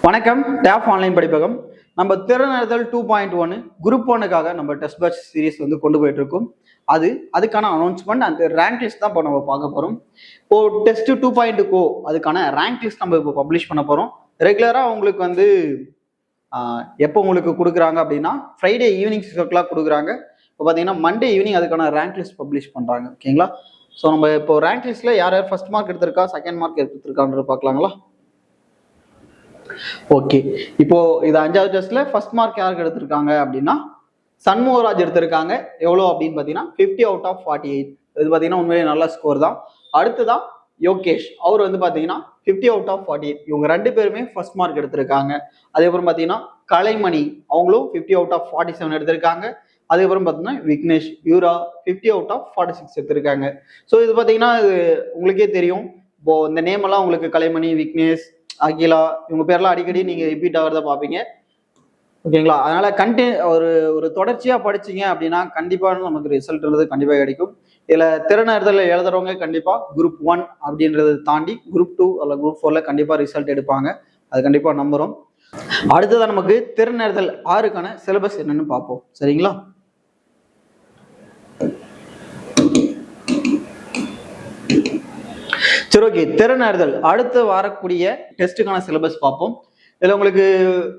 வணக்கம். Tab online படிப்பகம். நம்ம திறனறிதல் 2.1 குரூப் 1க்காக நம்ம டெஸ்ட் பேட்ச் சீரிஸ் கொண்டு போயிட்டு இருக்கோம். அதுக்கான அனௌன்ஸ்மெண்ட் அந்த ரேங்க் லிஸ்ட் தான் இப்போ நம்ம பார்க்க போறோம். இப்போ டெஸ்ட் 2.0 அதுக்கான ரேங்க் லிஸ்ட் நம்ம இப்போ பப்ளிஷ் பண்ண போறோம். ரெகுலரா உங்களுக்கு எப்போ உங்களுக்கு கொடுக்குறாங்க அப்படின்னா ஃப்ரைடே ஈவினிங் 6 o'clock கொடுக்குறாங்க. இப்போ பார்த்தீங்கன்னா மண்டே ஈவினிங் அதுக்கான ரேங்க் லிஸ்ட் பப்ளிஷ் பண்றாங்க. ஓகேங்களா? ஸோ நம்ம இப்போ ரேங்க் லிஸ்ட்ல யார் யார் ஃபர்ஸ்ட் மார்க் எடுத்திருக்கா, செகண்ட் மார்க் எடுத்திருக்கான்றது பார்க்கலாங்களா? ஓகே, இப்போ இது 5வது டெஸ்ட்ல ஃபர்ஸ்ட் மார்க் யாருக்கு எடுத்திருக்காங்க அப்படின்னா சண்முகராஜ் எடுத்திருக்காங்க. எவ்வளோ அப்படின்னு பார்த்தீங்கன்னா 50 out of 48. இது பார்த்தீங்கன்னா உண்மையிலேயே நல்ல ஸ்கோர் தான். அடுத்ததான் யோகேஷ், அவர் பார்த்தீங்கன்னா 50 out of 48. இவங்க ரெண்டு பேருமே ஃபர்ஸ்ட் மார்க் எடுத்திருக்காங்க. அதேபுறம் பார்த்தீங்கன்னா கலைமணி, அவங்களும் 50 out of 47 எடுத்திருக்காங்க. அதுக்கப்புறம் பார்த்தீங்கன்னா விக்னேஷ் யூரா 50 out of 46 எடுத்திருக்காங்க. ஸோ இது பார்த்தீங்கன்னா உங்களுக்கே தெரியும். இப்போ இந்த நேம் எல்லாம் உங்களுக்கு கலைமணி, விக்னேஷ், அகிலா, இவங்க பேர்லாம் அடிக்கடி நீங்க ரிப்பீட் ஆகிறத பார்ப்பீங்க. ஓகேங்களா? அதனால ஒரு தொடர்ச்சியா படிச்சீங்க அப்படின்னா கண்டிப்பா நமக்கு ரிசல்ட்ன்றது கண்டிப்பா கிடைக்கும். இதுல திறனறிதல் எழுதுறவங்க கண்டிப்பா குரூப் 1 அப்படின்றத தாண்டி குரூப் 2 அல்ல குரூப் 4ல கண்டிப்பா ரிசல்ட் எடுப்பாங்க. அது கண்டிப்பா நம்புறோம். அடுத்ததான் நமக்கு திறனறிதல் 6க்கான சிலபஸ் என்னன்னு பார்ப்போம். சரிங்களா? சரி, ஓகே. திறனறிதல் அடுத்து வரக்கூடிய டெஸ்ட்டுக்கான சிலபஸ் பார்ப்போம். இதுல உங்களுக்கு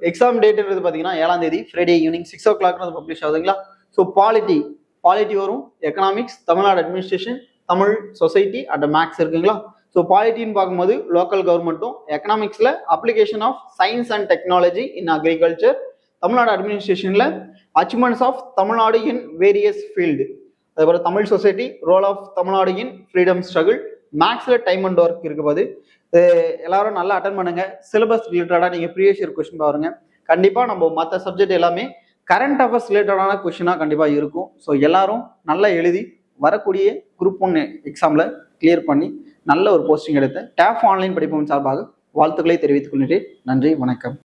எக்ஸாம் டேட்ன்றது பார்த்தீங்கன்னா 7ஆம் தேதி ஃப்ரைடே ஈவினிங் 6 o'clock பப்ளிஷ் ஆகுதுங்களா? ஸோ பாலிட்டி வரும், economics, Tamil Nadu administration, Tamil, society and maths இருக்குங்களா? ஸோ பாலிட்டின்னு பார்க்கும்போது லோக்கல் கவர்மெண்ட்டும், எக்கனாமிக்ஸ்ல application of science and technology in agriculture, Tamil Nadu அட்மினிஸ்ட்ரேஷன்ல achievements of Tamil Nadu in various field, அதுபோல Tamil society role of Tamil Nadu in freedom struggle, மேக்ஸ்ல டைம் அண்ட் ஒர்க் இருக்கும்போது எல்லாரும் நல்லா அட்டன் பண்ணுங்க. சிலபஸ் ரிலேட்டடா நீங்க ப்ரீவியஸ் இயர் கொஸ்டின் பாருங்க. கண்டிப்பா நம்ம மற்ற சப்ஜெக்ட் எல்லாமே கரண்ட் அஃபேர்ஸ் ரிலேட்டடான கொஸ்டினா கண்டிப்பா இருக்கும். ஸோ எல்லாரும் நல்லா எழுதி வரக்கூடிய குரூப் 1 எக்ஸாம்ல கிளியர் பண்ணி நல்ல ஒரு போஸ்டிங் எடுத்து டேப் ஆன்லைன் படிப்போம் சார்பாக வாழ்த்துக்களை தெரிவித்துக் கொள்கிறேன். நன்றி, வணக்கம்.